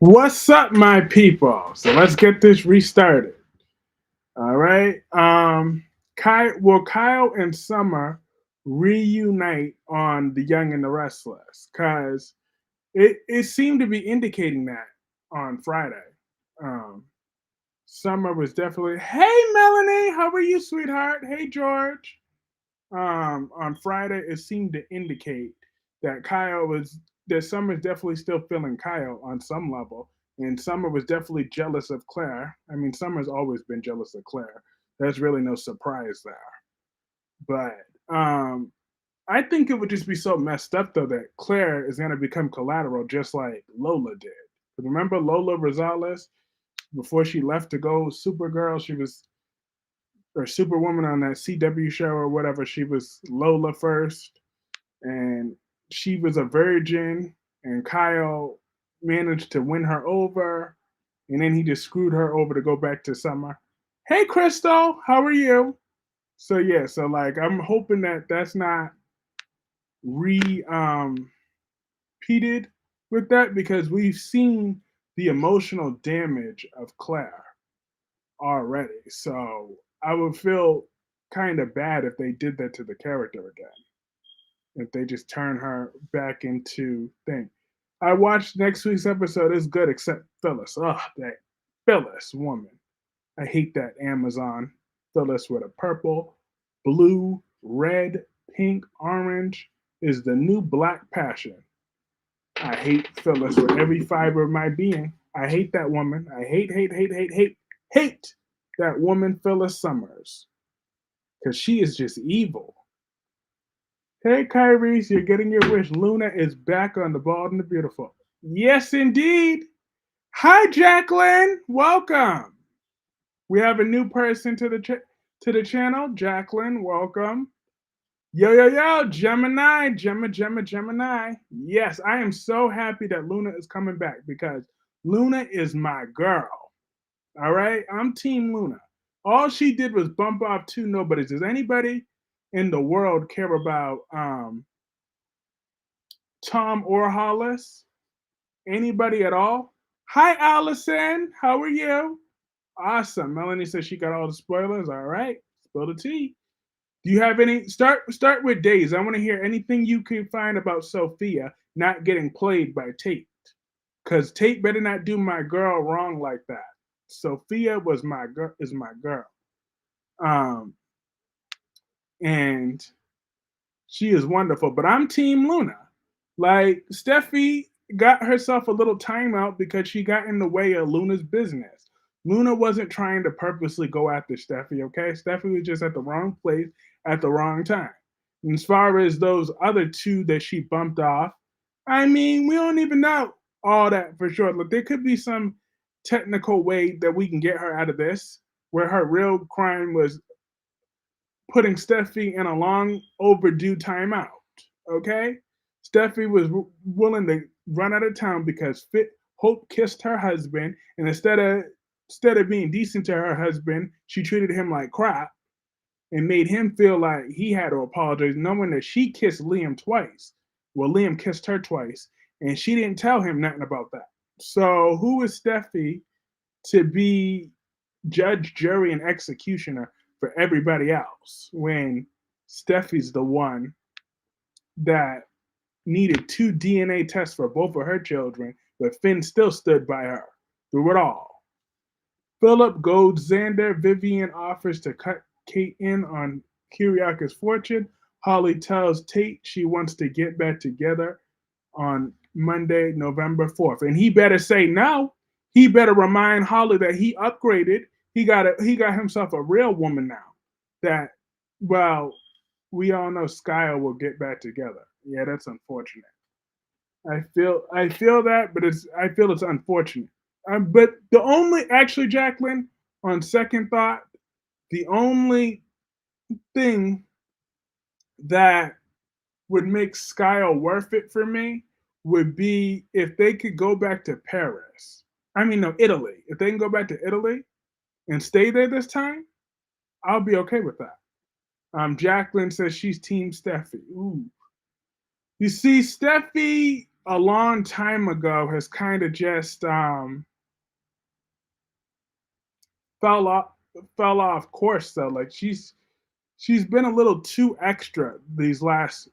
What's up, my people? So let's get this restarted. All right. Kyle and Summer reunite on The Young and the Restless? Because it seemed to be indicating that on Friday. Um, Summer was definitely, hey, Melanie, how are you, sweetheart? Hey, George. On Friday, it seemed to indicate that Summer's definitely still feeling Kyle on some level, and Summer was definitely jealous of Claire. I mean, Summer's always been jealous of Claire. There's really no surprise there. But I think it would just be so messed up though that Claire is gonna become collateral just like Lola did. Remember Lola Rosales before she left to go Supergirl? She was or Superwoman on that CW show or whatever. She was Lola first, and she was a virgin, and Kyle managed to win her over, and then he just screwed her over to go back to Summer. Hey, Crystal, how are you? So yeah, so like I'm hoping that that's not re repeated with that because we've seen the emotional damage of Claire already. So I would feel kind of bad if they did that to the character again. If they just turn her back into thing. I watched next week's episode. It's good except Phyllis. Ugh, that Phyllis woman. I hate that Amazon Phyllis with a purple, blue, red, pink, orange is the new black passion. I hate Phyllis with every fiber of my being. I hate that woman. I hate that woman, Phyllis Summers, because she is just evil. Hey, Kyrie, you're getting your wish. Luna is back on the Bald and the Beautiful. Yes, indeed. Hi, Jacqueline. Welcome. We have a new person to the channel. Jacqueline, welcome. Yo, yo, yo, Gemini, Gemini. Yes, I am so happy that Luna is coming back because Luna is my girl. All right, I'm Team Luna. All she did was bump off two nobodies. Does anybody in the world care about Tom or Hollis? Anybody at all? Hi, Allison. How are you? Awesome. Melanie says she got all the spoilers. All right, spill the tea. Do you have any? Start with Days. I want to hear anything you can find about Sophia not getting played by Tate, because Tate better not do my girl wrong like that. Sophia was my girl. Is my girl. Um, and she is wonderful. But I'm Team Luna. Like Steffi got herself a little timeout because she got in the way of Luna's business. Luna wasn't trying to purposely go after Steffi, okay? Steffi was just at the wrong place at the wrong time. And as far as those other two that she bumped off, I mean, we don't even know all that for sure. Look, there could be some technical way that we can get her out of this, where her real crime was putting Steffi in a long overdue timeout. Okay, Steffi was willing to run out of town because Hope kissed her husband, and instead of being decent to her husband, she treated him like crap and made him feel like he had to apologize, knowing that she kissed Liam twice. Well, Liam kissed her twice, and she didn't tell him nothing about that. So, who is Steffi to be judge, jury, and executioner for everybody else when Steffi's the one that needed two DNA tests for both of her children, but Finn still stood by her through it all. Philip goads Xander. Vivian offers to cut Kate in on Kiriaka's fortune. Holly tells Tate she wants to get back together on Monday, November 4th. And he better say no. He better remind Holly that he upgraded. He got himself a real woman now. That well, we all know Skyle will get back together. Yeah, that's unfortunate. I feel that, but I feel it's unfortunate. But the only actually, Jacqueline, on second thought, the only thing that would make Skyle worth it for me would be if they could go back to Paris. I mean, no, Italy. If they can go back to Italy and stay there this time, I'll be okay with that. Jacqueline says she's Team Steffi. Ooh, you see, Steffi. a long time ago has kind of just fell off fell off course though. Like she's been a little too extra this last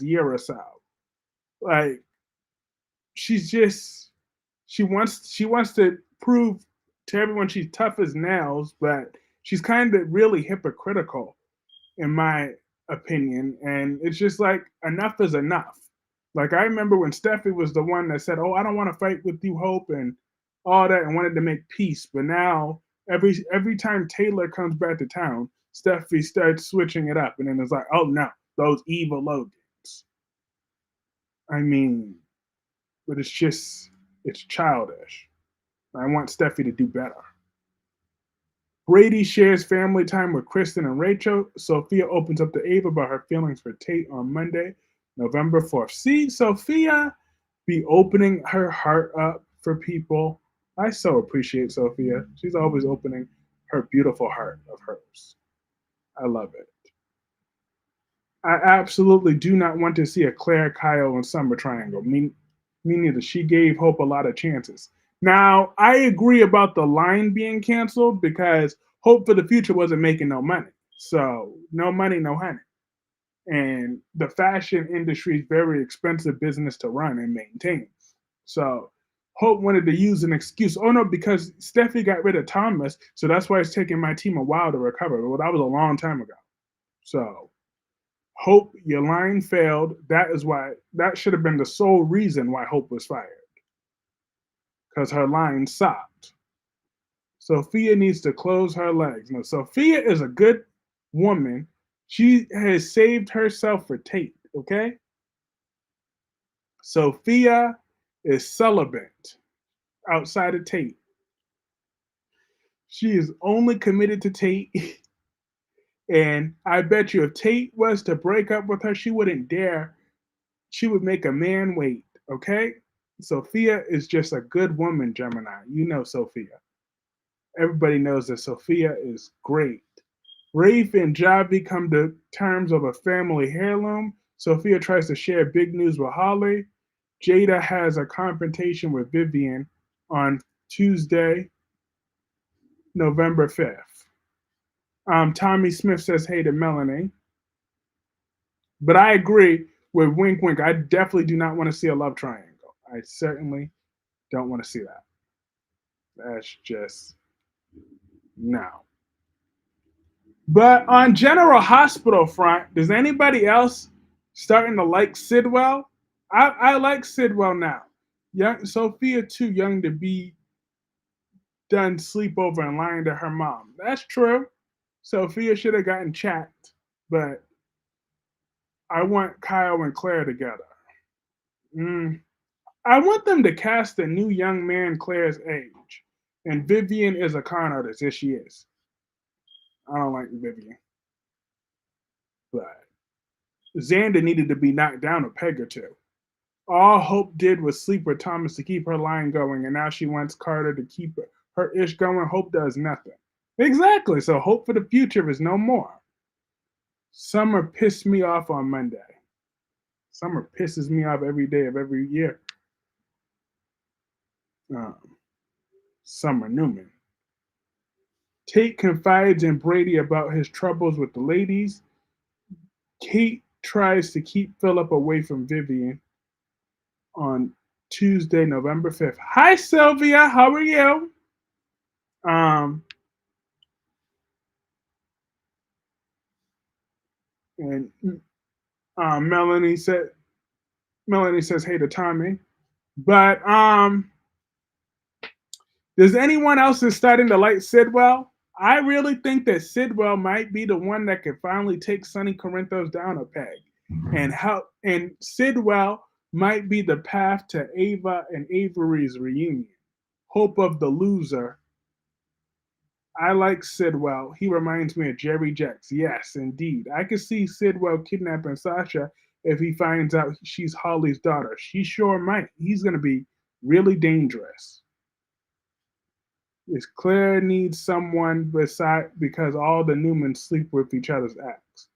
year or so. Like she's just she wants to prove to everyone she's tough as nails, but she's kind of really hypocritical in my opinion. And it's just like enough is enough. Like I remember when Steffi was the one that said, "Oh, I don't want to fight with you, Hope," and all that, and wanted to make peace. But now every time Taylor comes back to town, Steffi starts switching it up, and then it's like, "Oh no, those evil Logans." I mean, but it's childish. I want Steffi to do better. Brady shares family time with Kristen and Rachel. Sophia opens up to Ava about her feelings for Tate on Monday, November 4th. See, Sophia be opening her heart up for people. I so appreciate Sophia. She's always opening her beautiful heart of hers. I love it. I absolutely do not want to see a Claire, Kyle, and Summer triangle. Me neither. She gave Hope a lot of chances. Now, I agree about the line being canceled because Hope for the Future wasn't making no money. So, no money, no honey. And the fashion industry is very expensive business to run and maintain. So, Hope wanted to use an excuse. Oh no, because Steffi got rid of Thomas, so that's why it's taking my team a while to recover. Well, that was a long time ago. So, Hope, your line failed. That should have been the sole reason why Hope was fired because her line sucked. Sophia needs to close her legs. No, Sophia is a good woman. She has saved herself for Tate, okay? Sophia is celibate outside of Tate. She is only committed to Tate. And I bet you if Tate was to break up with her, she wouldn't dare. She would make a man wait, okay? Sophia is just a good woman, Gemini. You know Sophia. Everybody knows that Sophia is great. Rafe and Javi come to terms of a family heirloom. Sophia tries to share big news with Holly. Jada has a confrontation with Vivian on Tuesday, November 5th. Tommy Smith says hey to Melanie. But I agree with Wink Wink. I definitely do not want to see a love triangle. I certainly don't want to see that. That's just no. But on General Hospital front, does anybody else starting to like Sidwell? I like Sidwell now. Young Sophia too young to be done sleepover and lying to her mom. That's true. Sophia should have gotten chapped, but I want Kyle and Claire together. Mm. I want them to cast a new young man Claire's age. And Vivian is a con artist. Yes, she is. I don't like Vivian. But Xander needed to be knocked down a peg or two. All Hope did was sleep with Thomas to keep her line going, and now she wants Carter to keep her ish going. Hope does nothing. Exactly. So hope for the future is no more. Summer pissed me off on Monday. Summer pisses me off every day of every year. Um, Summer Newman. Tate confides in Brady about his troubles with the ladies. Kate tries to keep Philip away from Vivian on Tuesday, November 5th. Hi, Sylvia. How are you? Um, and Melanie says hey to Tommy. But does anyone else is starting to like Sidwell? I really think that Sidwell might be the one that could finally take Sonny Corinthos down a peg and help. And Sidwell might be the path to Ava and Avery's reunion. Hope of the loser. I like Sidwell. He reminds me of Jerry Jacks. Yes, indeed. I could see Sidwell kidnapping Sasha if he finds out she's Holly's daughter. She sure might. He's going to be really dangerous. Is Claire needs someone beside because all the Newmans sleep with each other's ex.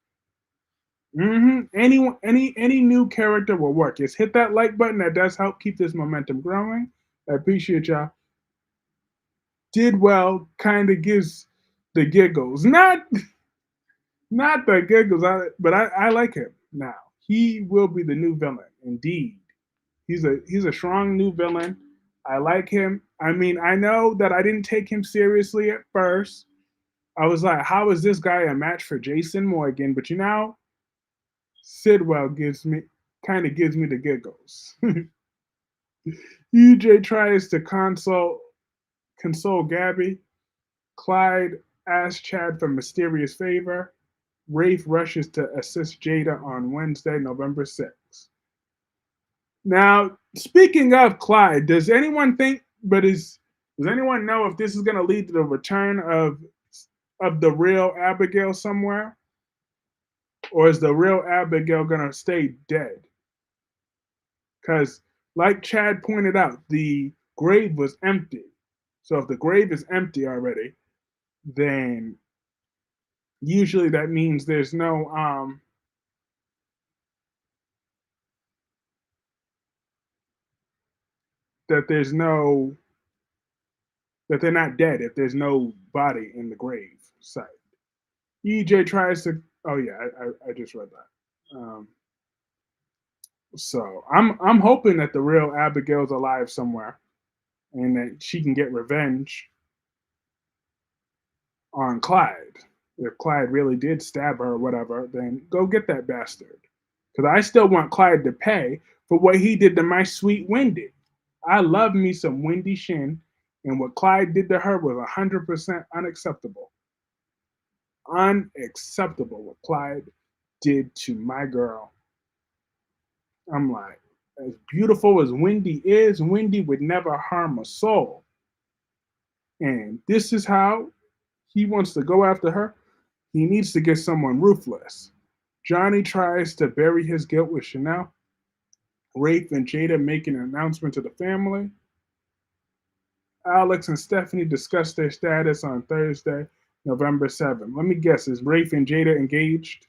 Any new character will work. Just hit that like button. That does help keep this momentum growing. I appreciate y'all. Did well. Kind of gives the giggles. Not the giggles. But I like him now. He will be the new villain. Indeed, he's a strong new villain. I like him. I mean, I know that I didn't take him seriously at first. I was like, how is this guy a match for Jason Morgan? But Sidwell gives me the giggles. EJ tries to console Gabby. Clyde asks Chad for mysterious favor. Rafe rushes to assist Jada on Wednesday, November 6th. Now, speaking of Clyde, does anyone know if this is going to lead to the return of the real Abigail somewhere, or is the real Abigail going to stay dead? Because, like Chad pointed out, the grave was empty. So if the grave is empty already, then usually that means there's no that they're not dead if there's no body in the grave site. EJ tries to. Oh yeah, I just read that. So I'm hoping that the real Abigail's alive somewhere and that she can get revenge on Clyde. If Clyde really did stab her or whatever, then go get that bastard. Because I still want Clyde to pay for what he did to my sweet Wendy. I love me some Wendy Shin, and what Clyde did to her was 100% unacceptable. Unacceptable what Clyde did to my girl. I'm like, as beautiful as Wendy is, Wendy would never harm a soul. And this is how he wants to go after her. He needs to get someone ruthless. Johnny tries to bury his guilt with Chanel. Rafe and Jada make an announcement to the family. Alex and Stephanie discuss their status on Thursday, November 7th. Let me guess, is Rafe and Jada engaged?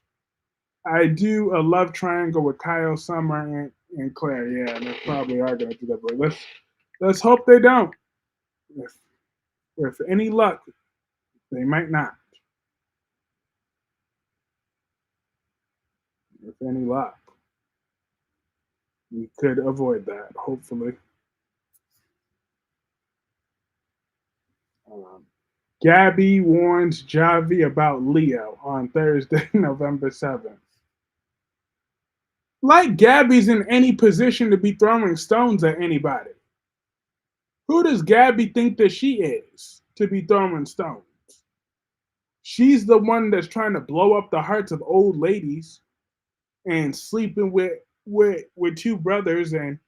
I do a love triangle with Kyle, Summer, and Claire. Yeah, and they probably are going to do that. But let's hope they don't. If, if any luck, they might not. If any luck, we could avoid that, hopefully. Um, Gabby warns Javi about Leo on Thursday, November 7th. Like Gabby's in any position to be throwing stones at anybody. Who does Gabby think that she is to be throwing stones? She's the one that's trying to blow up the hearts of old ladies and sleeping with two brothers and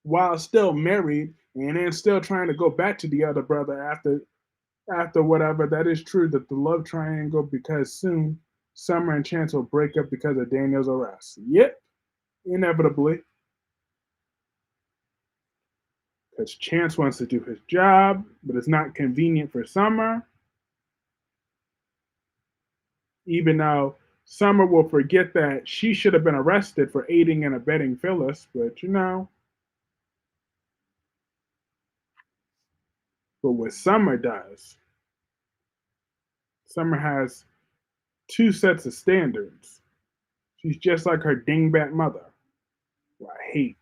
while still married and then still trying to go back to the other brother after whatever. That is true that the love triangle because soon Summer and Chance will break up because of Daniel's arrest. Yep, inevitably. Because Chance wants to do his job, but it's not convenient for Summer, even though Summer will forget that she should have been arrested for aiding and abetting Phyllis, but what Summer does, Summer has two sets of standards. She's just like her dingbat mother, who I hate.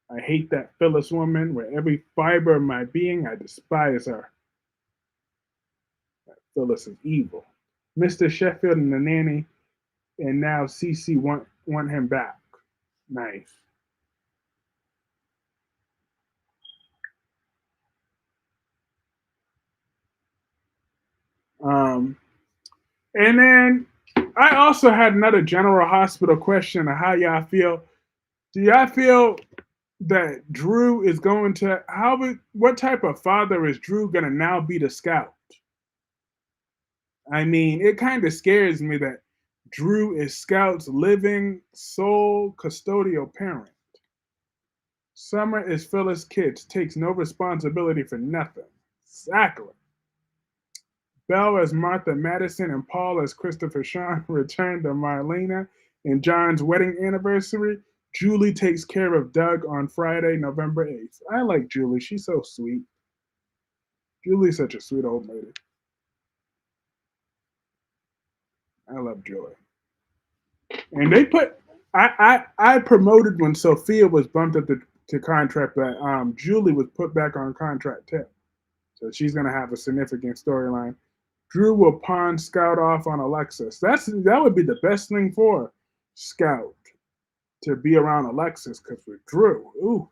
I hate that Phyllis woman with every fiber of my being. I despise her. That Phyllis is evil. Mr. Sheffield and the nanny, and now Cece want him back. Nice. Um, and then I also had another General Hospital question of how y'all feel. Do y'all feel that Drew is going to what type of father is Drew going to now be the scout? I mean, it kind of scares me that Drew is Scout's living sole custodial parent. Summer is Phyllis' kid, takes no responsibility for nothing. Exactly. Belle as Martha Madison and Paul as Christopher Sean return to Marlena and John's wedding anniversary. Julie takes care of Doug on Friday, November 8th. I like Julie. She's so sweet. Julie's such a sweet old lady. I love Julie. And they put I promoted when Sophia was bumped up to contract, but Julie was put back on contract too. So she's gonna have a significant storyline. Drew will pawn Scout off on Alexis. That would be the best thing for Scout to be around Alexis, because with Drew, ooh.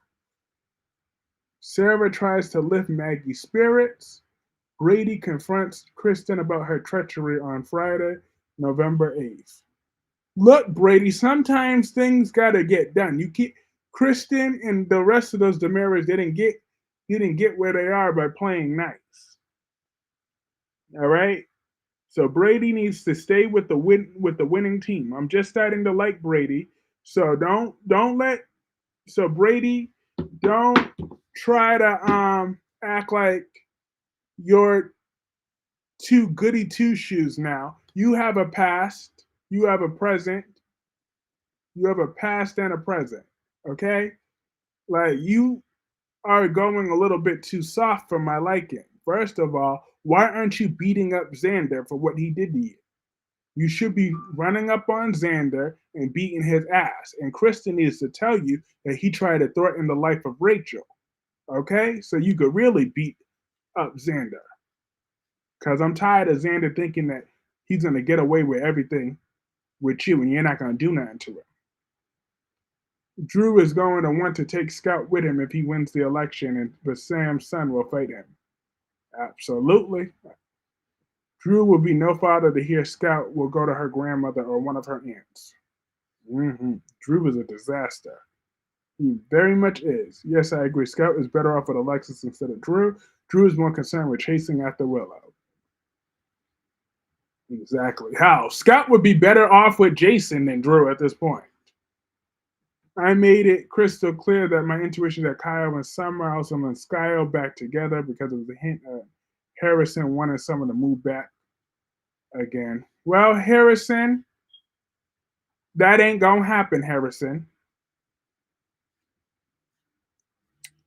Sarah tries to lift Maggie's spirits. Brady confronts Kristen about her treachery on Friday, November 8th. Look, Brady, sometimes things gotta get done. You keep Kristen and the rest of those Damaras didn't get where they are by playing nice. All right. So Brady needs to stay with the winning team. I'm just starting to like Brady. So don't let so Brady don't try to act like you're too goody two shoes now. You have a past, you have a present, you have a past and a present. Okay? Like you are going a little bit too soft for my liking. First of all, why aren't you beating up Xander for what he did to you? You should be running up on Xander and beating his ass. And Kristen needs to tell you that he tried to threaten the life of Rachel. Okay? So you could really beat up Xander. Because I'm tired of Xander thinking that he's going to get away with everything with you and you're not going to do nothing to him. Drew is going to want to take Scout with him if he wins the election, but Sam's son will fight him. Absolutely. Drew will be no father to hear Scout will go to her grandmother or one of her aunts. Drew is a disaster. He very much is. Yes, I agree. Scout is better off with Alexis instead of Drew. Drew is more concerned with chasing after Willow. Exactly. How? Scout would be better off with Jason than Drew at this point. I made it crystal clear that my intuition that Kyle and Summer also and Skyle back together because of the hint of Harrison wanted Summer to move back again. Well, Harrison, that ain't gonna happen, Harrison.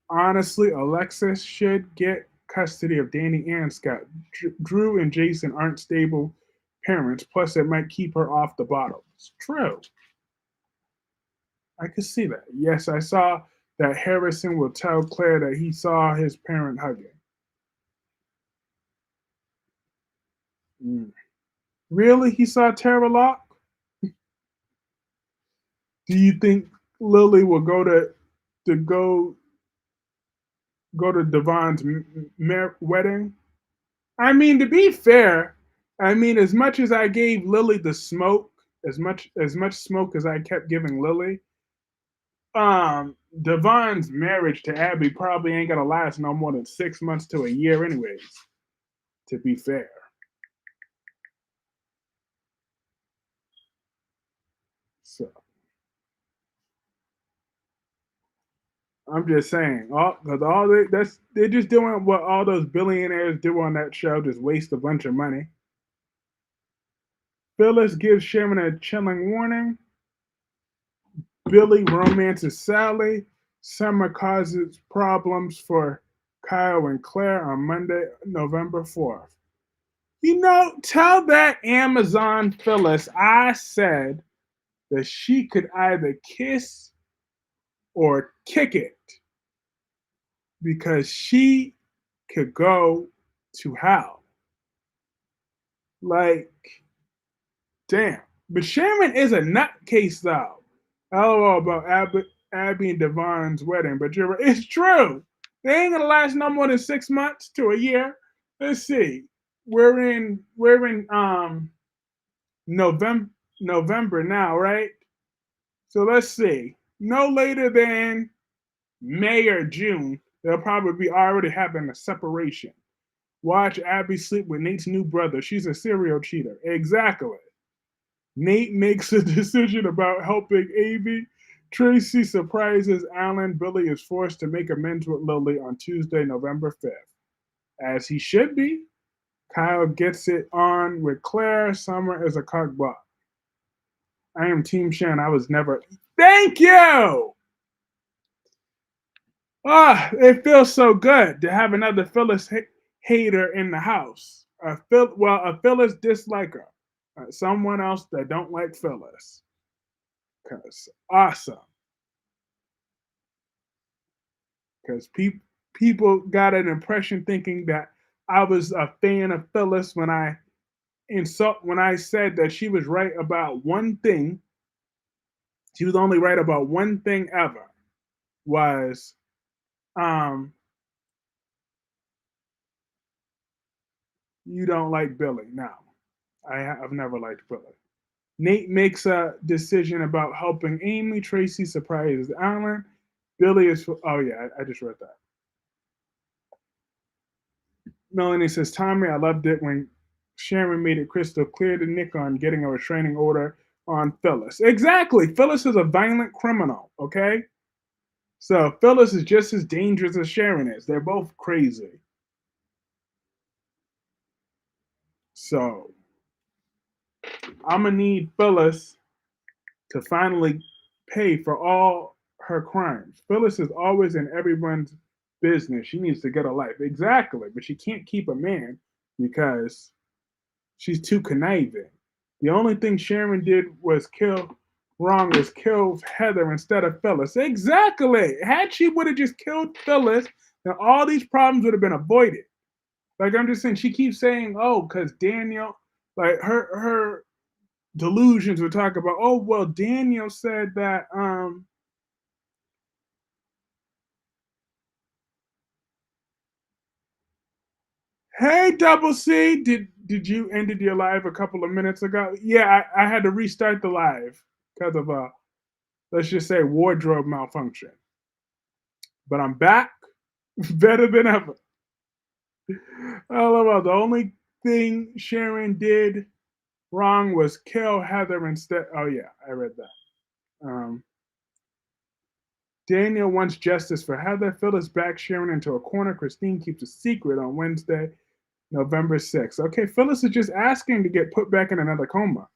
Honestly, Alexis should get custody of Danny and Scott. Drew and Jason aren't stable parents, plus it might keep her off the bottle. It's true. I could see that. Yes, I saw that Harrison will tell Claire that he saw his parent hugging. Mm. Really? He saw Tara Locke? Do you think Lily will to go go to Devon's wedding? I mean, to be fair, I mean, as much as I gave Lily the smoke, as much smoke as I kept giving Lily, Devon's marriage to Abby probably ain't gonna last no more than 6 months to a year, anyways. To be fair, so I'm just saying, they're just doing what all those billionaires do on that show, just waste a bunch of money. Phyllis gives Sharon a chilling warning. Billy romances Sally. Summer causes problems for Kyle and Claire on Monday, November 4th. You know, tell that Amazon Phyllis I said that she could either kiss or kick it because she could go to hell. Like, damn. But Sharon is a nutcase, though. LOL about Abby and Devon's wedding, but you're right. It's true. They ain't gonna last no more than 6 months to a year. Let's see. We're in November November now, right? So let's see. No later than May or June, they'll probably be already having a separation. Watch Abby sleep with Nate's new brother. She's a serial cheater. Exactly. Nate makes a decision about helping Amy. Tracy surprises Alan. Billy is forced to make amends with Lily on Tuesday, November 5th. As he should be. Kyle gets it on with Claire. Summer is a cockblock. I am Team Shan. I was never. Thank you! Ah, it feels so good to have another Phyllis hater in the house. A Phyllis disliker. Someone else that don't like Phyllis. Cause awesome. Because people got an impression thinking that I was a fan of Phyllis when I said that she was right about one thing. She was only right about one thing ever. Was um you don't like Billy? No, I've never liked Billy. Nate makes a decision about helping Amy. Tracy surprises Alan. Billy is. Oh yeah, I just read that. Melanie says, Tommy, I loved it when Sharon made it crystal clear to Nick on getting a restraining order on Phyllis. Exactly. Phyllis is a violent criminal, okay? So Phyllis is just as dangerous as Sharon is. They're both crazy. So I'm going to need Phyllis to finally pay for all her crimes. Phyllis is always in everyone's business. She needs to get a life. Exactly. But she can't keep a man because she's too conniving. The only thing Sharon did was kill Heather instead of Phyllis. Exactly. Had she would have just killed Phyllis, then all these problems would have been avoided. Like I'm just saying, she keeps saying, "Oh, because Daniel," like her delusions would talk about, "Oh, well, Daniel said that." Hey, Double C, did you ended your live a couple of minutes ago? Yeah, I had to restart the live because of let's just say wardrobe malfunction. But I'm back, better than ever. Oh, the only thing Sharon did wrong was kill Heather instead. Oh yeah, I read that. Daniel wants justice for Heather. Phyllis backs Sharon into a corner. Christine keeps a secret on Wednesday, November 6th. Okay, Phyllis is just asking to get put back in another coma.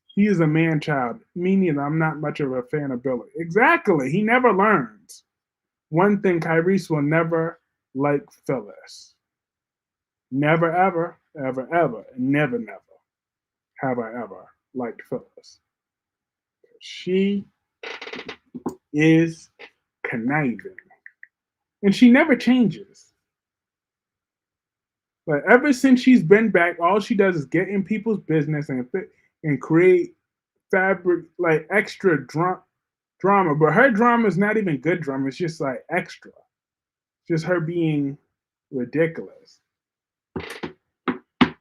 He is a man child. Me neither. I'm not much of a fan of Billy. Exactly. He never learns. One thing Kyrese will never like Phyllis. Never, ever, ever, ever, never, never have I ever liked Phyllis. She is conniving. And she never changes. But ever since she's been back, all she does is get in people's business and create fabric like extra drama. But her drama is not even good drama. It's just like extra. Just her being ridiculous.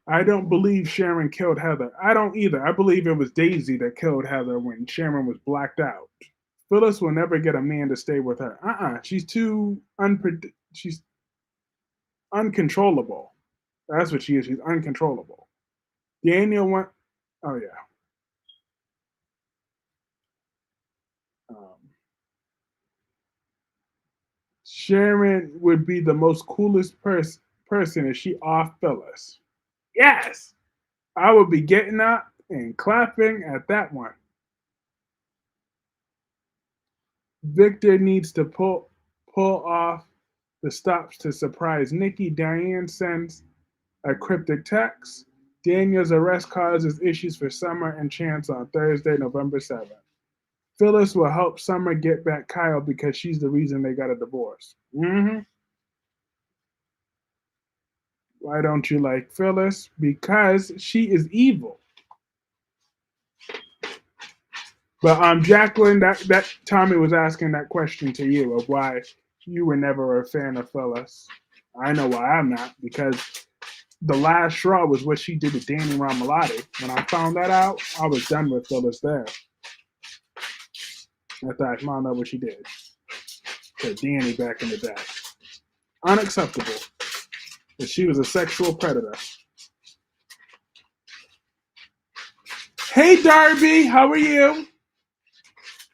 I don't believe Sharon killed Heather. I don't either. I believe it was Daisy that killed Heather when Sharon was blacked out. Phyllis will never get a man to stay with her. She's too she's uncontrollable. That's what she is. She's uncontrollable. Daniel went. Oh yeah. Um, Sharon would be the most coolest person if she off Phyllis. Yes, I would be getting up and clapping at that one. Victor needs to pull off the stops to surprise Nikki. Diane sends a cryptic text. Daniel's arrest causes issues for Summer and Chance on Thursday, November 7th. Phyllis will help Summer get back Kyle because she's the reason they got a divorce. Mm-hmm. Why don't you like Phyllis? Because she is evil. But Jacqueline, that Tommy was asking that question to you of why you were never a fan of Phyllis. I know why I'm not, because the last straw was what she did to Danny Ramalotti. When I found that out, I was done with Phyllis there. I thought I found out what she did to Danny back in the day. Unacceptable. That she was a sexual predator. Hey Darby, how are you?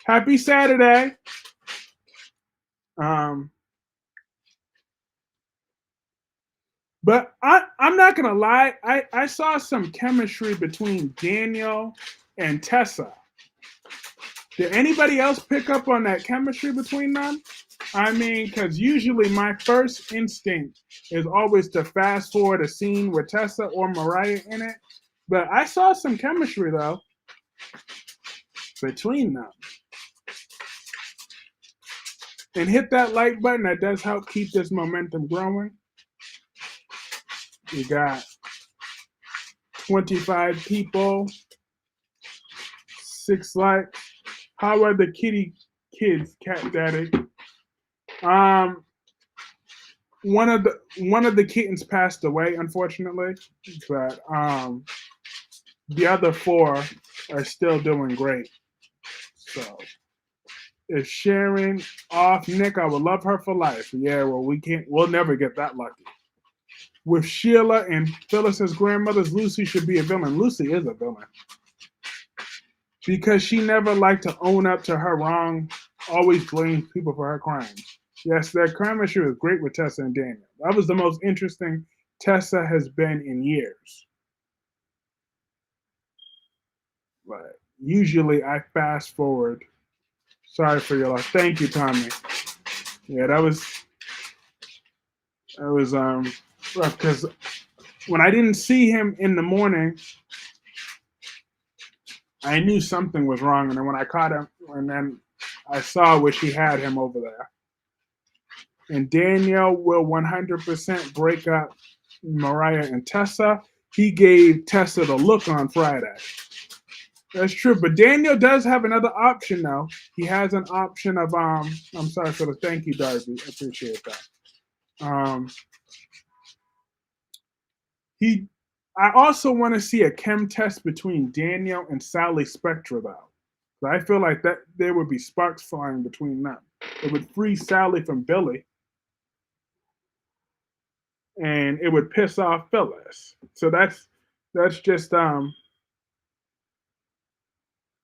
Happy Saturday. Um, But I'm not gonna lie, I saw some chemistry between Daniel and Tessa. Did anybody else pick up on that chemistry between them? I mean, because usually my first instinct is always to fast forward a scene with Tessa or Mariah in it. But I saw some chemistry though between them. And hit that like button. That does help keep this momentum growing. We got 25 people, 6 likes. How are the kitty kids, Cat Daddy? Um, one of the kittens passed away, unfortunately, but the other four are still doing great. So if Sharon off Nick, I would love her for life. Yeah, well, we'll never get that lucky. With Sheila and Phyllis's grandmothers, Lucy should be a villain. Lucy is a villain because she never liked to own up to her wrong, always blames people for her crimes. Yes, that crime issue is great with Tessa and Daniel. That was the most interesting Tessa has been in years. But usually I fast forward. Sorry for your loss. Thank you, Tommy. Yeah, that was rough because when I didn't see him in the morning, I knew something was wrong, and then when I caught him, and then I saw where she had him over there. And Daniel will 100% break up Mariah and Tessa. He gave Tessa the look on Friday. That's true, but Daniel does have another option now. He has an option of I'm sorry for the thank you, Darby. I appreciate that. He I also want to see a chem test between Daniel and Sally Spectra though. So I feel like that there would be sparks flying between them. It would free Sally from Billy and it would piss off Phyllis. So that's just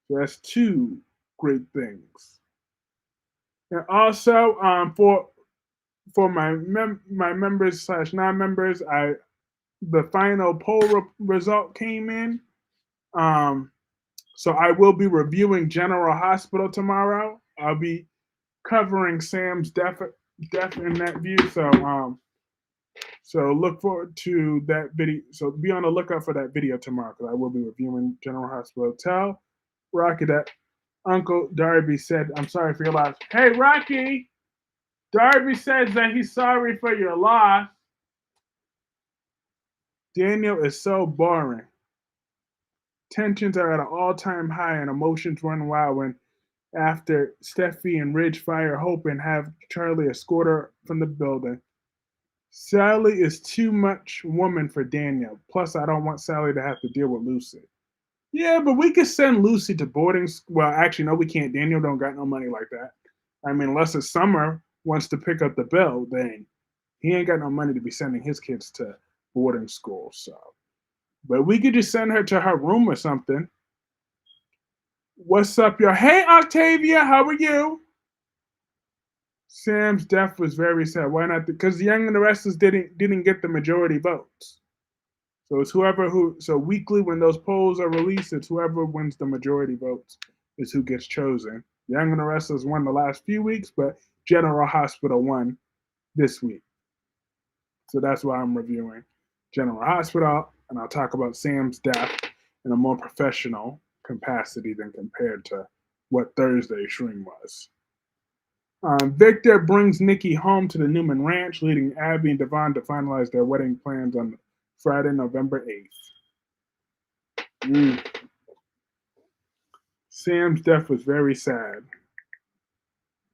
that's two great things. And also for my members slash non-members, I the final result came in. Um, so I will be reviewing General Hospital tomorrow. I'll be covering Sam's death in that view. So look forward to that video. So be on the lookout for that video tomorrow because I will be reviewing General Hospital. Tell Rocky that Uncle Darby said, "I'm sorry for your loss." Hey, Rocky, Darby says that he's sorry for your loss. Daniel is so boring. Tensions are at an all-time high and emotions run wild when after Steffi and Ridge fire Hope and have Charlie escort her from the building. Sally is too much woman for Daniel. Plus, I don't want Sally to have to deal with Lucy. Yeah, but we could send Lucy to boarding school. Well, actually, no, we can't. Daniel don't got no money like that. I mean, unless it's Summer wants to pick up the bill, then he ain't got no money to be sending his kids to boarding school. So, but we could just send her to her room or something. What's up, y'all? Hey, Octavia, how are you? Sam's death was very sad. Why not? Because the Young and the Restless didn't get the majority votes. So it's whoever who. So weekly, when those polls are released, it's whoever wins the majority votes is who gets chosen. Young and the Restless won the last few weeks, but General Hospital won this week. So that's why I'm reviewing General Hospital, and I'll talk about Sam's death in a more professional capacity than compared to what Thursday's stream was. Victor brings Nikki home to the Newman Ranch, leading Abby and Devon to finalize their wedding plans on Friday, November 8th. Sam's death was very sad.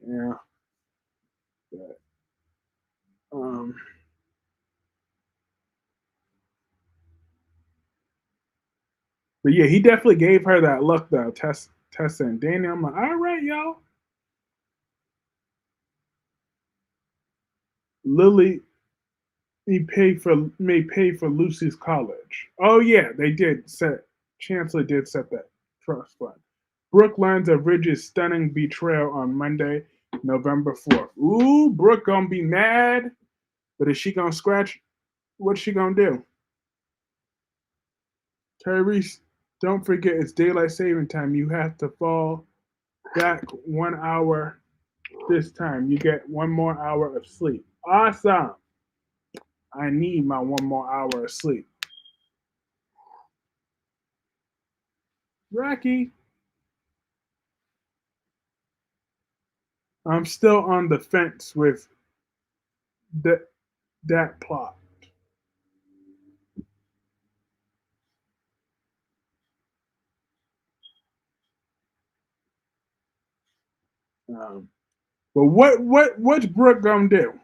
Yeah. But, but yeah, he definitely gave her that look though, Tessa and Daniel. I'm like, all right, y'all. Lily may pay for Lucy's college. Oh yeah, they did set Chancellor did set that trust fund. Brooke learns of Ridge's stunning betrayal on Monday, November 4th. Ooh, Brooke gonna be mad, but is she gonna scratch? What's she gonna do? Tyrese, don't forget it's daylight saving time. You have to fall back 1 hour this time. You get one more hour of sleep. Awesome. I need my one more hour of sleep. Rocky, I'm still on the fence with that that plot. Um, but what's Brooke gonna do?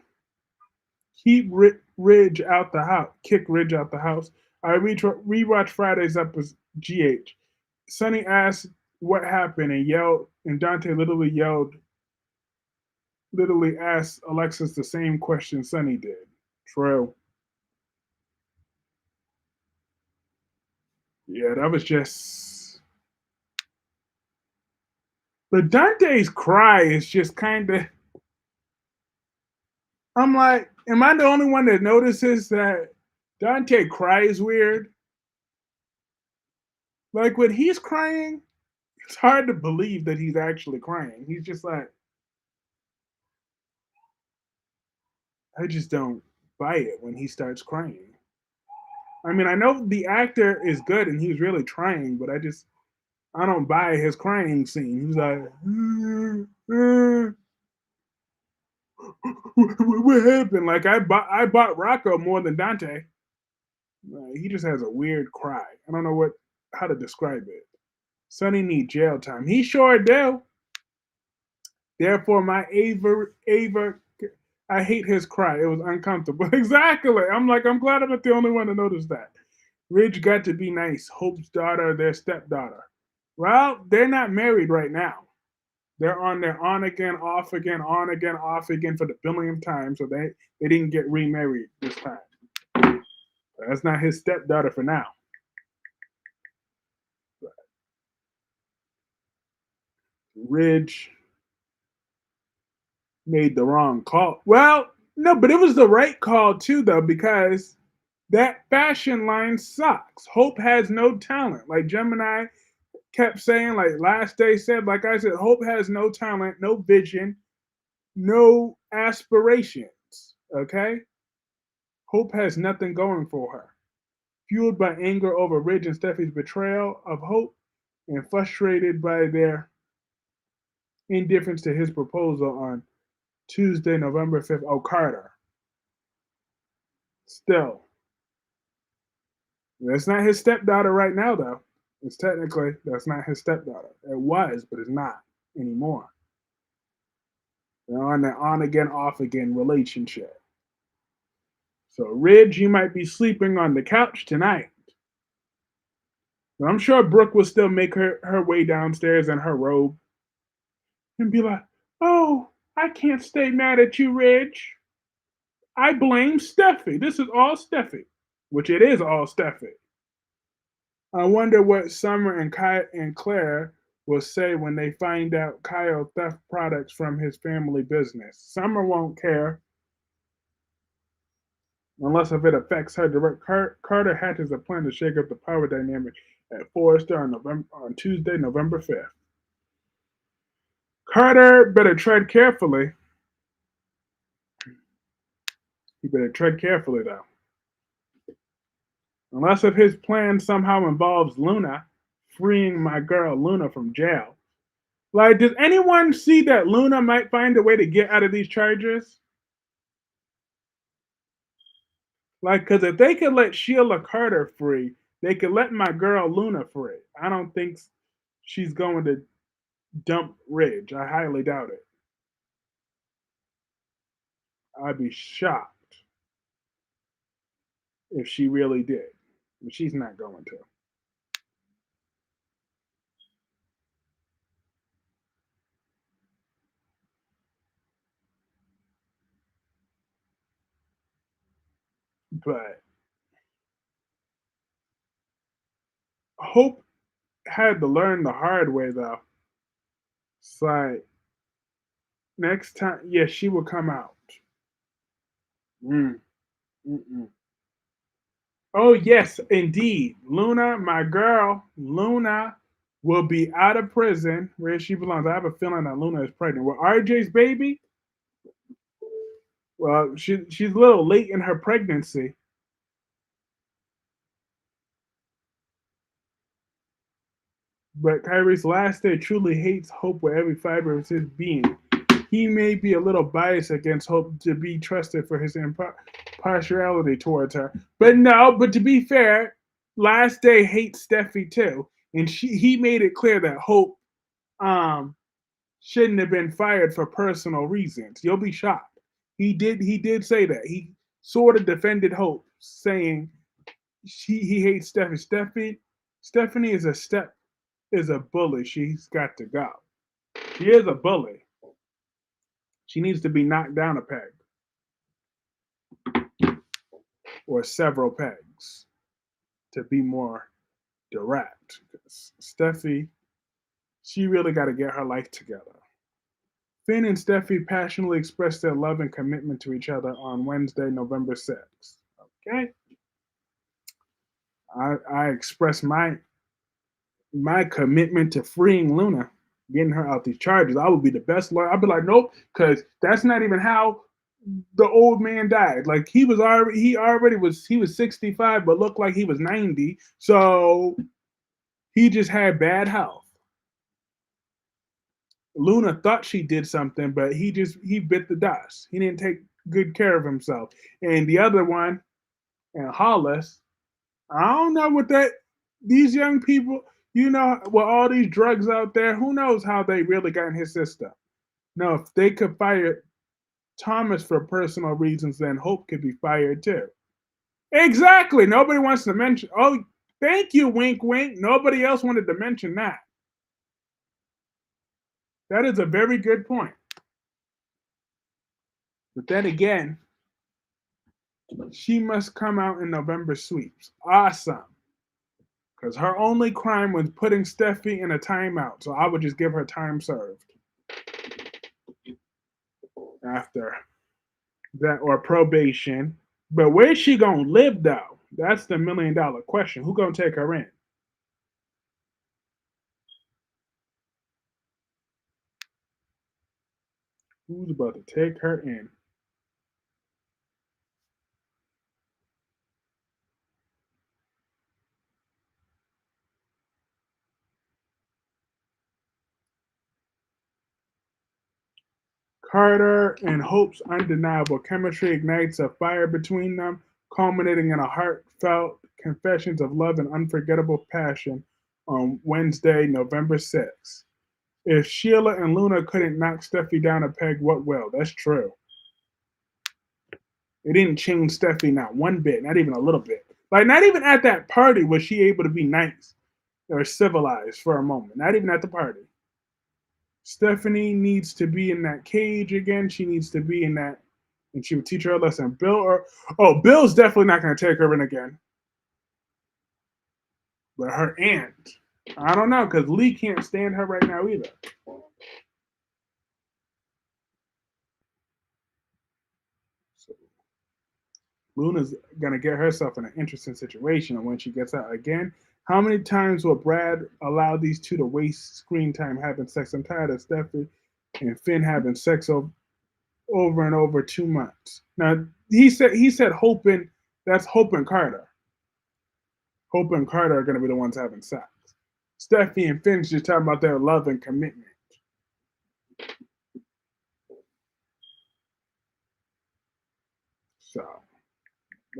Keep Ridge out the house. Kick Ridge out the house. I rewatch Friday's episode. GH. Sonny asked what happened and yelled, and Dante literally asked Alexis the same question Sonny did. True. Yeah, that was just. But Dante's cry is just kind of. I'm like, am I the only one that notices that Dante cries weird? Like when he's crying, it's hard to believe that he's actually crying. He's just like, I just don't buy it when he starts crying. I mean, I know the actor is good and he's really trying, but I don't buy his crying scene. He's like, what happened? Like I bought Rocco more than Dante. He just has a weird cry. I don't know what how to describe it. Sonny need jail time. He sure do. Therefore, my Ava, I hate his cry. It was uncomfortable. Exactly. I'm like, I'm glad I'm not the only one to notice that. Ridge got to be nice. Hope's daughter, their stepdaughter. Well, they're not married right now. They're on their on again, off again, on again, off again for the billionth time. So they didn't get remarried this time. That's not his stepdaughter for now. Ridge made the wrong call. Well, no, but it was the right call too, though, because that fashion line sucks. Hope has no talent. Like Gemini kept saying, like last day said, like I said, Hope has no talent, no vision, no aspirations. Okay? Hope has nothing going for her. Fueled by anger over Ridge and Steffi's betrayal of Hope and frustrated by their indifference to his proposal on Tuesday, November 5th. Oh, Carter. Still, that's not his stepdaughter right now, though. It's technically, that's not his stepdaughter. It was, but it's not anymore. They're on that on again, off again relationship. So, Ridge, you might be sleeping on the couch tonight. But I'm sure Brooke will still make her way downstairs in her robe and be like, oh, I can't stay mad at you, Ridge. I blame Steffi. This is all Steffi, which it is all Steffi. I wonder what Summer and Claire will say when they find out Kyle theft products from his family business. Summer won't care unless if it affects her direct. Carter hatches a plan to shake up the power dynamic at Forrester on Tuesday, November 5th. Carter better tread carefully. He better tread carefully, though. Unless if his plan somehow involves Luna, freeing my girl Luna from jail. Like, does anyone see that Luna might find a way to get out of these charges? Like, because if they could let Sheila Carter free, they could let my girl Luna free. I don't think she's going to dump Ridge. I highly doubt it. I'd be shocked if she really did. But she's not going to. But Hope had to learn the hard way, though. It's like, next time, yeah, she will come out. Mm, mm-mm. Oh, yes, indeed. Luna, my girl, Luna will be out of prison where she belongs. I have a feeling that Luna is pregnant. With RJ's baby, well, she's a little late in her pregnancy, but Kyrie's last day truly hates Hope with every fiber of his being. He may be a little biased against Hope to be trusted for his partiality towards her. But no, but to be fair, last day hates Steffi too. And he made it clear that Hope um shouldn't have been fired for personal reasons. You'll be shocked. He did say that. He sort of defended Hope, saying he hates Stephanie. Stephanie is a bully. She's got to go. She is a bully. She needs to be knocked down a peg or several pegs to be more direct. Steffi, she really got to get her life together. Finn and Steffi passionately expressed their love and commitment to each other on Wednesday, November 6th. Okay, I expressed my commitment to freeing Luna, getting her out these charges. I would be the best lawyer. I'd be like, nope, because that's not even how the old man died. Like he was 65, but looked like he was 90. So he just had bad health. Luna thought she did something, but he bit the dust. He didn't take good care of himself. And the other one, and Hollis, I don't know what that these young people, with all these drugs out there, who knows how they really got in his system. No, if they could fire Thomas for personal reasons, then Hope could be fired too. Exactly. Nobody wants to mention. Oh, thank you, wink, wink. Nobody else wanted to mention that. That is a very good point. But then again, she must come out in November sweeps. Awesome. Because her only crime was putting Steffi in a timeout. So I would just give her time served after that or probation. But where's she going to live, though? That's the $1 million question. Who going to take her in? Who's about to take her in? Carter and Hope's undeniable chemistry ignites a fire between them, culminating in a heartfelt confessions of love and unforgettable passion on Wednesday, November 6th. If Sheila and Luna couldn't knock Steffi down a peg, what will? That's true. It didn't change Steffi not one bit, not even a little bit. Like, not even at that party was she able to be nice or civilized for a moment. Not even at the party. Stephanie needs to be in that cage again. She needs to be in that, and she would teach her a lesson. Bill's definitely not going to take her in again. But her aunt, I don't know, because Lee can't stand her right now either. So Luna's going to get herself in an interesting situation when she gets out again. How many times will Brad allow these two to waste screen time having sex? I'm tired of Stephanie and Finn having sex over and over 2 months. Now he said hoping that's Hope and Carter. Hope and Carter are going to be the ones having sex. Steffi and Finn's just talking about their love and commitment. So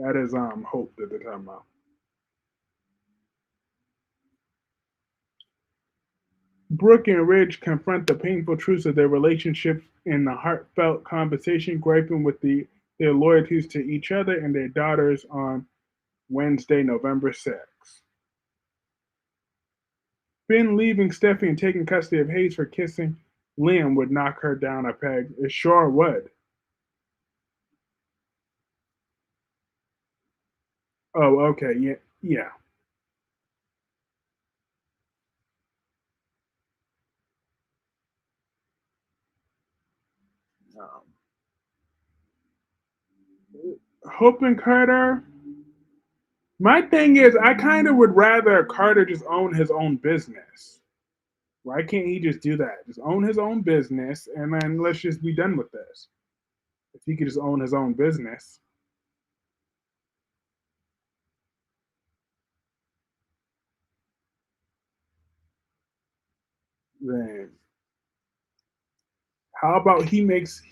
that is Hope that they're talking about. Brooke and Ridge confront the painful truths of their relationship in a heartfelt conversation, griping with their loyalties to each other and their daughters on Wednesday, November 6th. Finn leaving Steffi and taking custody of Hayes for kissing Liam would knock her down a peg. It sure would. Oh, okay. Yeah. Yeah. Um, Hope and Carter, My thing is, I kind of would rather Carter just own his own business. Why can't he just do that? Just own his own business, and then let's just be done with this. If he could just own his own business, then how about he makes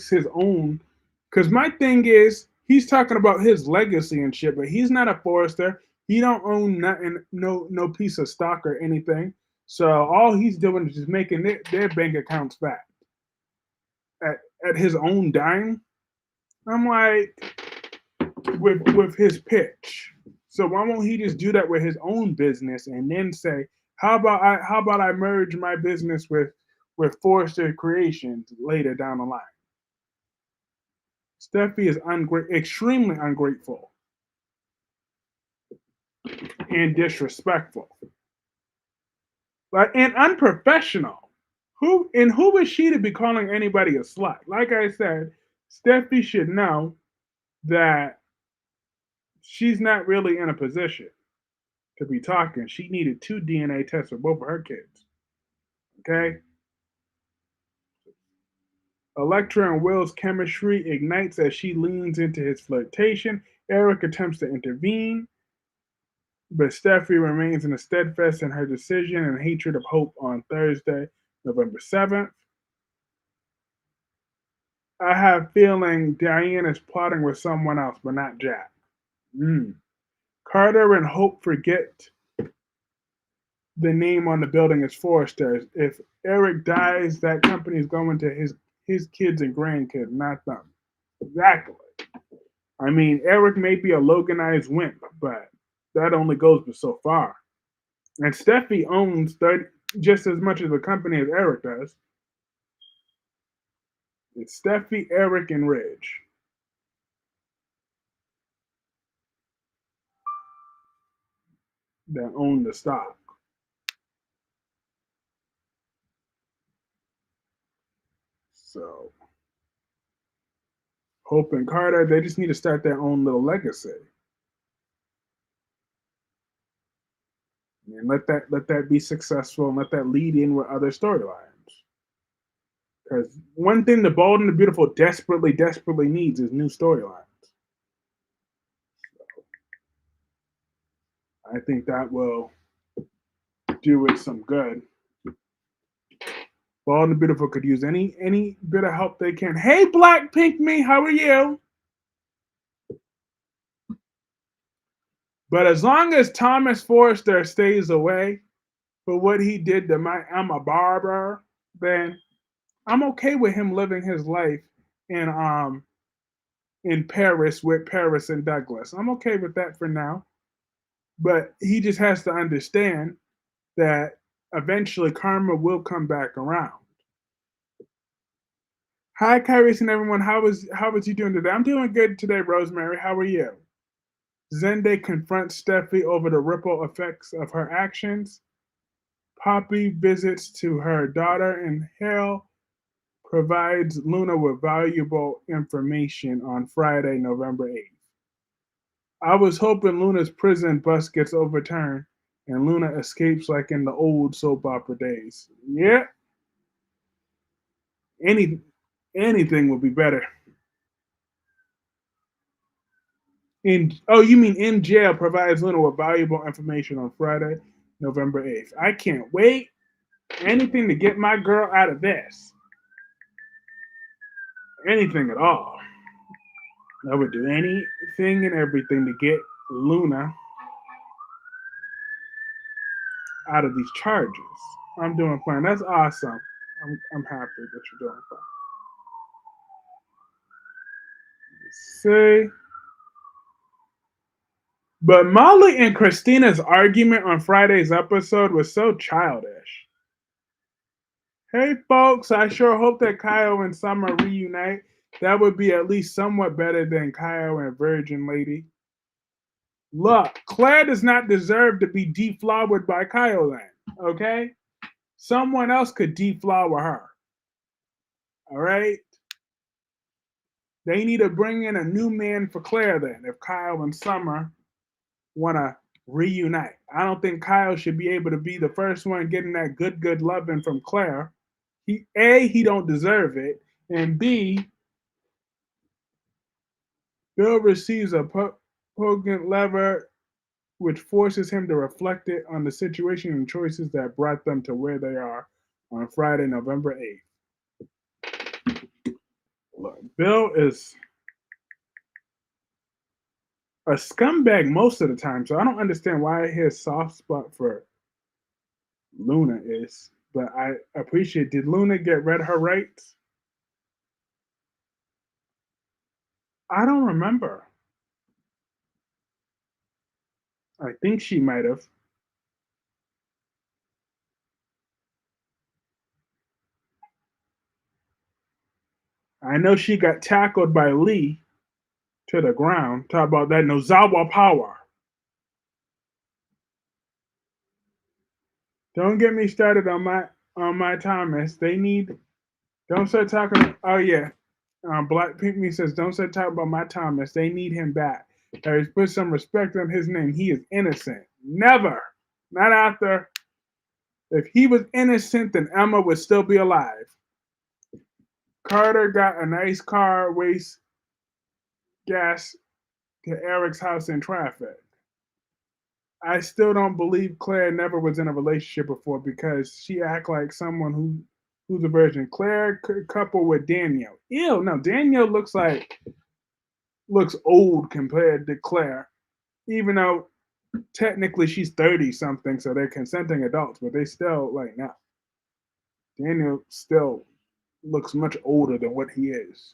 his own? Because my thing is, he's talking about his legacy and shit, but he's not a Forrester. He don't own nothing, no piece of stock or anything. So all he's doing is just making their bank accounts fat at at his own dime. I'm like, with his pitch. So why won't he just do that with his own business and then say, how about I merge my business with Forrester Creations later down the line? Steffi is extremely ungrateful and disrespectful, like and unprofessional. Who is she to be calling anybody a slut? Like I said, Steffi should know that she's not really in a position to be talking. She needed two DNA tests for both of her kids. Okay? Electra and Will's chemistry ignites as she leans into his flirtation. Eric attempts to intervene, but Steffi remains in a steadfast in her decision and hatred of Hope on Thursday, November 7th. I have a feeling Diane is plotting with someone else, but not Jack. Mm. Carter and Hope forget the name on the building is Forrester's. If Eric dies, that company is going to his kids and grandkids, not them. Exactly. I mean, Eric may be a Loganized wimp, but that only goes but so far. And Steffi owns 30, just as much of the company as Eric does. It's Steffi, Eric, and Ridge that own the stock. So Hope and Carter, they just need to start their own little legacy. And let that be successful and let that lead in with other storylines. Because one thing the Bold and the Beautiful desperately needs is new storylines. I think that will do it some good. Bold and the Beautiful could use any bit of help they can. Hey, Blackpink me, how are you? But as long as Thomas Forrester stays away for what he did to my I'm a barber, then I'm okay with him living his life in in Paris with Paris and Douglas. I'm okay with that for now. But he just has to understand that eventually karma will come back around. Hi, Kyrus and everyone. How was you doing today? I'm doing good today, Rosemary. How are you? Zende confronts Steffi over the ripple effects of her actions. Poppy visits to her daughter, and Hale provides Luna with valuable information on Friday, November 8th. I was hoping Luna's prison bus gets overturned and Luna escapes like in the old soap opera days. Yeah, any anything would be better. You mean in jail provides Luna with valuable information on Friday, November 8th. I can't wait. Anything to get my girl out of this. Anything at all. I would do anything and everything to get Luna out of these charges. I'm doing fine. That's awesome. I'm happy that you're doing fine. Let's see. But Molly and Christina's argument on Friday's episode was so childish. Hey, folks, I sure hope that Kyle and Summer reunite. That would be at least somewhat better than Kyle and Virgin Lady. Look, Claire does not deserve to be deflowered by Kyle then, okay? Someone else could deflower her, all right? They need to bring in a new man for Claire then, if Kyle and Summer want to reunite. I don't think Kyle should be able to be the first one getting that good loving from Claire. He don't deserve it, and B, Bill receives a potent lever which forces him to reflect it on the situation and choices that brought them to where they are on Friday, November 8th. Look, Bill is a scumbag most of the time, so I don't understand why his soft spot for Luna is. But I appreciate. Did Luna get read her rights? I don't remember. I think she might have. I know she got tackled by Lee to the ground. Talk about that Nozawa power. Don't get me started on my Thomas. They need. Don't start talking. Oh yeah, Black Pink Me says don't start talking about my Thomas. They need him back. There's put some respect on his name. He is innocent. Never. Not after. If he was innocent, then Emma would still be alive. Carter got a nice car, waste gas to Eric's house in traffic. I still don't believe Claire never was in a relationship before because she act like someone who's a virgin. Claire couple with Daniel. Ew, no, Daniel looks old compared to Claire, even though technically she's 30 something, so they're consenting adults, but they still like no. Daniel still looks much older than what he is.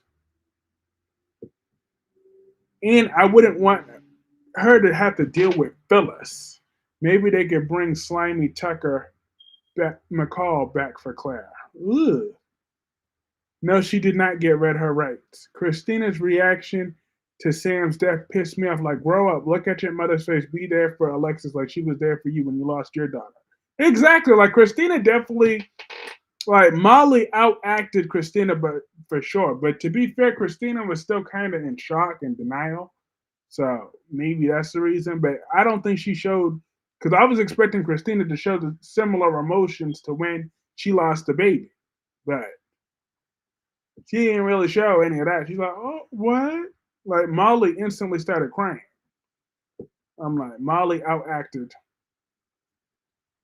And I wouldn't want her to have to deal with Phyllis. Maybe they could bring Slimy Tucker McCall back for Claire. Ugh. No, she did not get read her rights. Christina's reaction to Sam's death pissed me off. Like, grow up, look at your mother's face, be there for Alexis like she was there for you when you lost your daughter. Exactly. Like Christina definitely, like Molly outacted Christina, but for sure. But to be fair, Christina was still kind of in shock and denial. So maybe that's the reason. But I don't think she showed because I was expecting Christina to show the similar emotions to when she lost the baby. But she didn't really show any of that. She's like, oh, what? Like Molly instantly started crying. I'm like, Molly outacted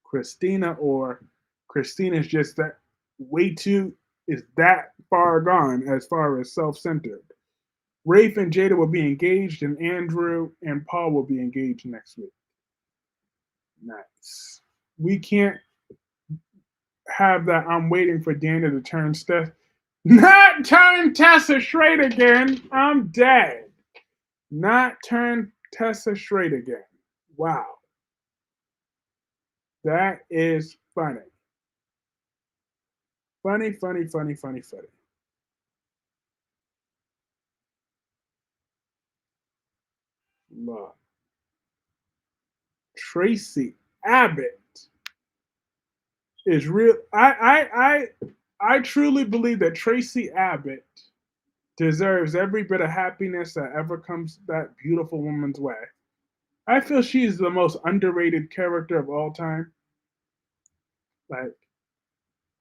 Christina, or Christina's just that way too is that far gone as far as self-centered. Rafe and Jada will be engaged, and Andrew and Paul will be engaged next week. Nice. We can't have that. I'm waiting for Dana to turn Steph. Not turn Tessa straight again. I'm dead. Not turn Tessa straight again. Wow. That is funny. Funny, funny, funny, funny, funny. Look. Tracy Abbott is real. I truly believe that Tracy Abbott deserves every bit of happiness that ever comes that beautiful woman's way. I feel she's the most underrated character of all time. Like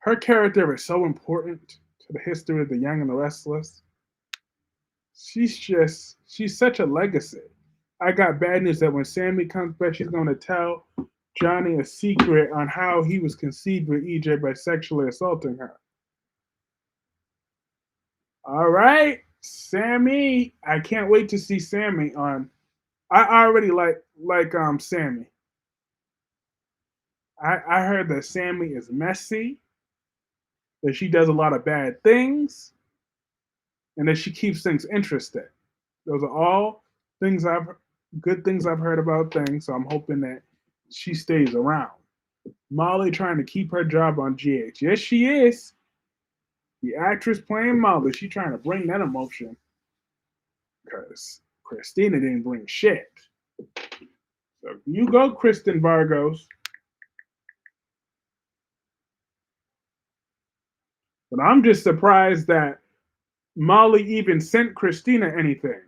her character is so important to the history of the Young and the Restless. She's such a legacy. I got bad news that when Sammy comes back, she's going to tell Johnny a secret on how he was conceived with EJ by sexually assaulting her. All right, Sammy. I can't wait to see Sammy on. I already like Sammy. I heard that Sammy is messy, that she does a lot of bad things, and that she keeps things interesting. Those are all things I've good things I've heard about things. So I'm hoping that she stays around. Molly trying to keep her job on GH. Yes, she is. The actress playing Molly, she trying to bring that emotion because Christina didn't bring shit. So you go, Kristen Vargos. But I'm just surprised that Molly even sent Christina anything.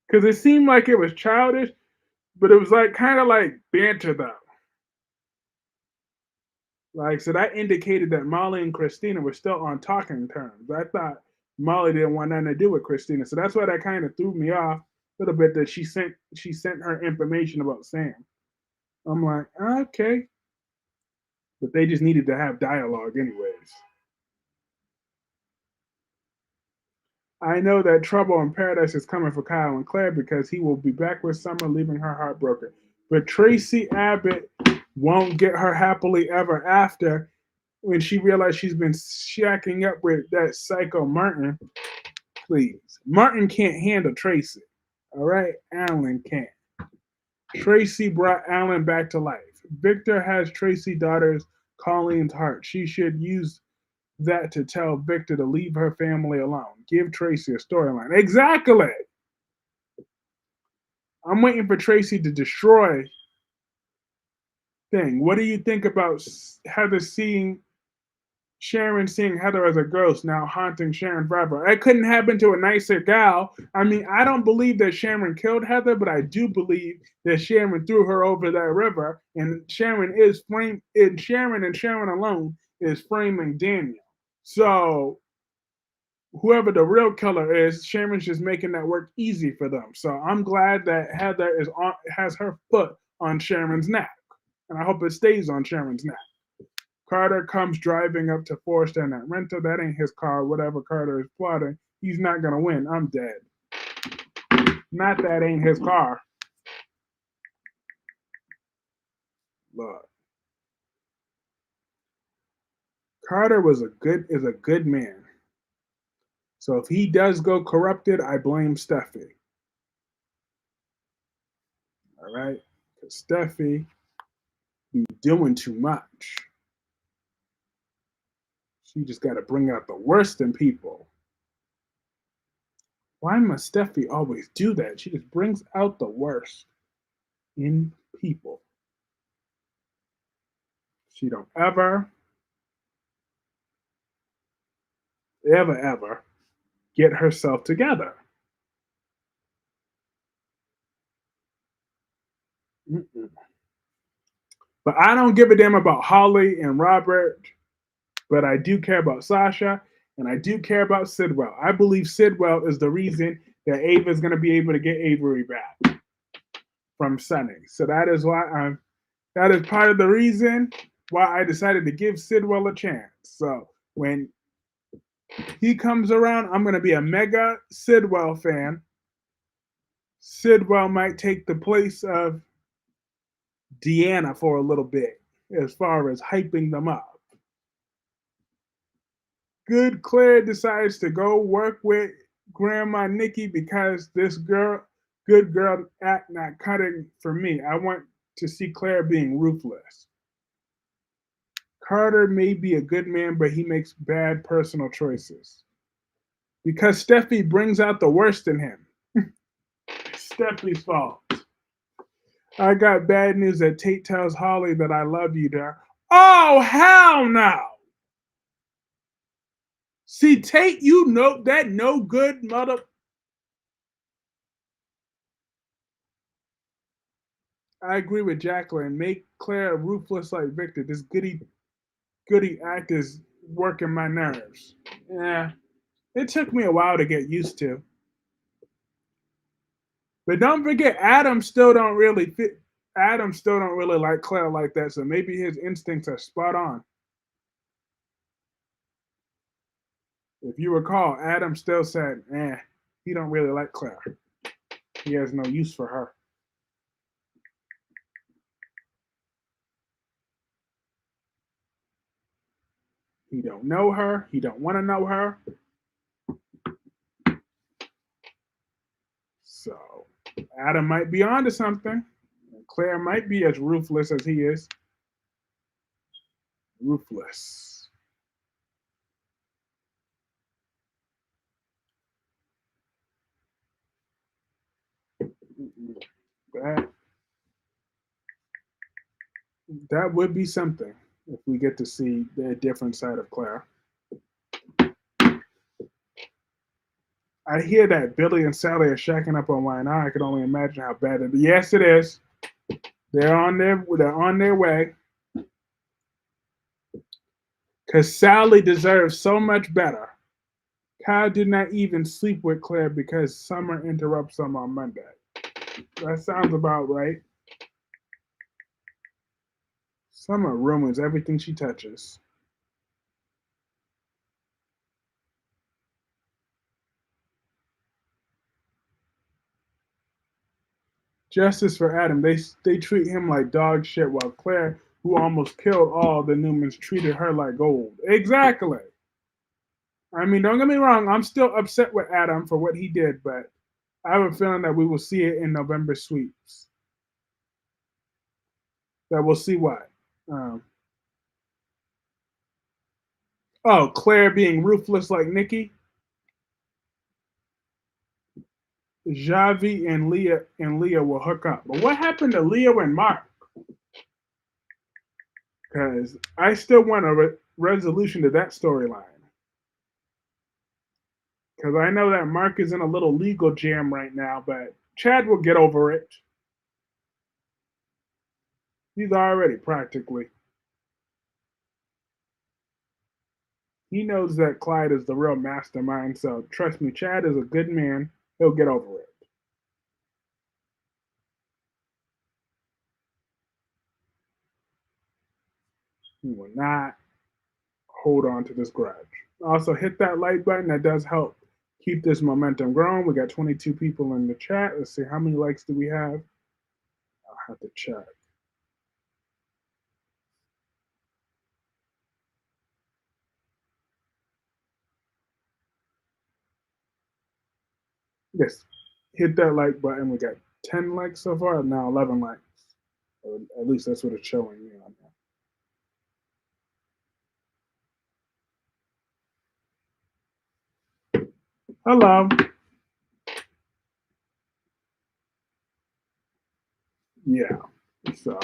Because it seemed like it was childish. But it was like kind of like banter though. Like, so that indicated that Molly and Christina were still on talking terms. I thought Molly didn't want nothing to do with Christina, so that's why that kind of threw me off a little bit. That she sent her information about Sam. I'm like, okay, but they just needed to have dialogue anyways. I know that trouble in paradise is coming for Kyle and Claire because he will be back with Summer, leaving her heartbroken. But Tracy Abbott won't get her happily ever after when she realized she's been shacking up with that psycho Martin. Please. Martin can't handle Tracy. All right? Alan can't. Tracy brought Alan back to life. Victor has Tracy's daughter's Colleen's heart. She should use that to tell Victor to leave her family alone. Give Tracy a storyline. Exactly. I'm waiting for Tracy to destroy thing. What do you think about Heather seeing Sharon seeing Heather as a ghost now haunting Sharon forever? It couldn't happen to a nicer gal. I mean, I don't believe that Sharon killed Heather, but I do believe that Sharon threw her over that river, and Sharon and Sharon alone is framing Daniel. So whoever the real killer is, Sharon's just making that work easy for them. So I'm glad that Heather has her foot on Sharon's neck, and I hope it stays on Sharon's neck. Carter comes driving up to Forrester in that rental. That ain't his car. Whatever Carter is plotting, he's not gonna win. I'm dead. Not that ain't his car. Look, Carter is a good man. So if he does go corrupted, I blame Steffi. All right, because Steffi be doing too much. She just got to bring out the worst in people. Why must Steffi always do that? She just brings out the worst in people. She don't ever get herself together. Mm-mm. But I don't give a damn about Holly and Robert, but I do care about Sasha and I do care about Sidwell. I believe Sidwell is the reason that Ava is going to be able to get Avery back from Sunny. So that is part of the reason why I decided to give Sidwell a chance. So when he comes around, I'm going to be a mega Sidwell fan. Sidwell might take the place of Deanna for a little bit as far as hyping them up. Good Claire decides to go work with Grandma Nikki because good girl act not cutting for me. I want to see Claire being ruthless. Carter may be a good man, but he makes bad personal choices. Because Steffi brings out the worst in him. Steffi's fault. I got bad news that Tate tells Holly that I love you, there. Oh, hell no! See, Tate, you know that no good mother. I agree with Jacqueline. Make Claire ruthless like Victor. This goody act is working my nerves. Yeah, it took me a while to get used to. But don't forget, Adam still don't really like Claire like that. So maybe his instincts are spot on. If you recall, Adam still said, he don't really like Claire. He has no use for her. He don't know her. He don't want to know her. So Adam might be onto something. Claire might be as ruthless as he is. Ruthless. That that would be something if we get to see the different side of Claire. I hear that Billy and Sally are shacking up on Wine. I can only imagine how bad it is. Yes, it is. They're on their way because Sally deserves so much better. Kyle did not even sleep with Claire because Summer interrupts him on Monday. That sounds about right. Summer ruins everything she touches. Justice for Adam. They treat him like dog shit while Claire, who almost killed all the Newmans, treated her like gold. Exactly. I mean, don't get me wrong. I'm still upset with Adam for what he did, but I have a feeling that we will see it in November sweeps. That we'll see what. Um, oh, Claire being ruthless like Nikki. Javi and Leah will hook up. But what happened to Leo and Mark? Because I still want a resolution to that storyline. Because I know that Mark is in a little legal jam right now, but Chad will get over it. He's already practically. He knows that Clyde is the real mastermind, so trust me, Chad is a good man. He'll get over it. He will not hold on to this grudge. Also, hit that like button. That does help keep this momentum growing. We got 22 people in the chat. Let's see how many likes do we have. I'll have to check. Yes, hit that like button. We got 10 likes so far. Now 11 likes. Or at least that's what it's showing me on here. Hello. Yeah. So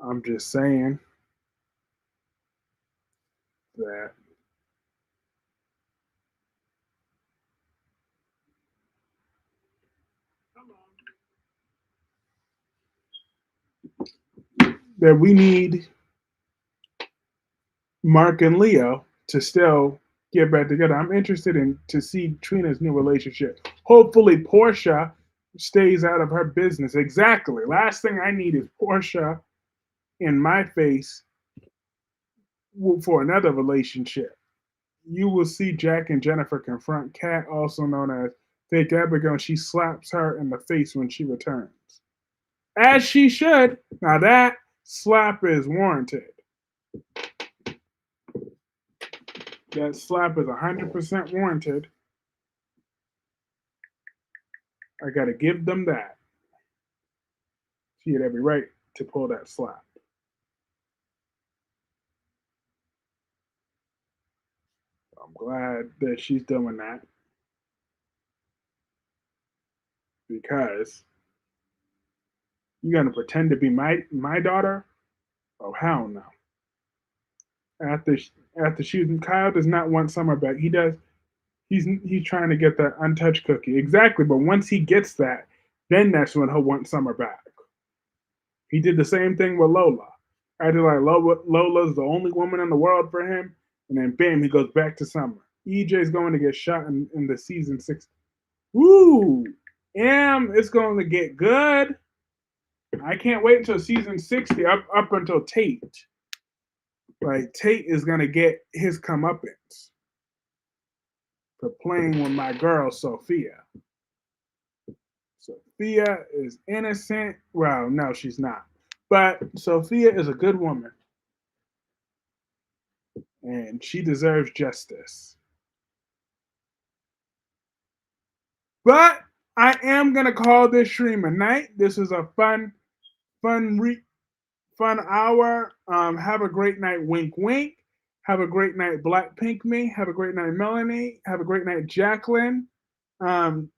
I'm just saying that we need Mark and Leo to still get back together. I'm interested in to see Trina's new relationship. Hopefully, Portia stays out of her business. Exactly. Last thing I need is Portia in my face for another relationship. You will see Jack and Jennifer confront Kat, also known as Fake Abigail, and she slaps her in the face when she returns. As she should. Now that slap is warranted. That slap is 100% warranted. I got to give them that. She had every right to pull that slap. I'm glad that she's doing that because you're gonna pretend to be my daughter? Oh hell no! After after shooting, Kyle does not want Summer back. He does. He's trying to get that untouched cookie exactly. But once he gets that, then that's when he'll want Summer back. He did the same thing with Lola. I did like Lola's the only woman in the world for him, and then bam, he goes back to Summer. EJ's going to get shot in the season 6. Woo! It's going to get good. I can't wait until season 60, up until Tate. Like Tate is gonna get his comeuppance for playing with my girl Sophia. Sophia is innocent. Well, no, she's not. But Sophia is a good woman, and she deserves justice. But I am gonna call this stream a night. This is a fun, fun hour. Have a great night, wink, wink. Have a great night, Black Pink Me. Have a great night, Melanie. Have a great night, Jacqueline. Um,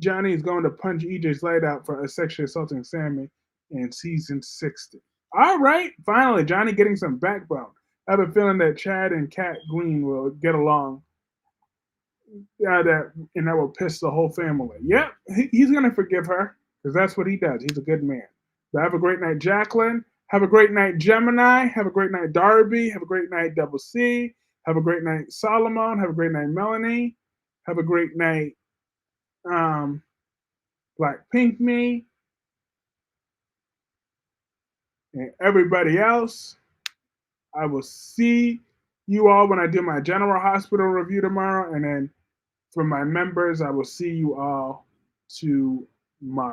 Johnny is going to punch EJ's light out for sexually assaulting Sammy in season 60. All right, finally, Johnny getting some backbone. I have a feeling that Chad and Kat Green will get along Yeah, that will piss the whole family. Yep, he's gonna forgive her because that's what he does. He's a good man. So have a great night, Jacqueline. Have a great night, Gemini. Have a great night, Darby. Have a great night, Double C. Have a great night, Solomon. Have a great night, Melanie. Have a great night, um, Black Pink Me, and everybody else. I will see you all when I do my General Hospital review tomorrow, and then for my members, I will see you all tomorrow.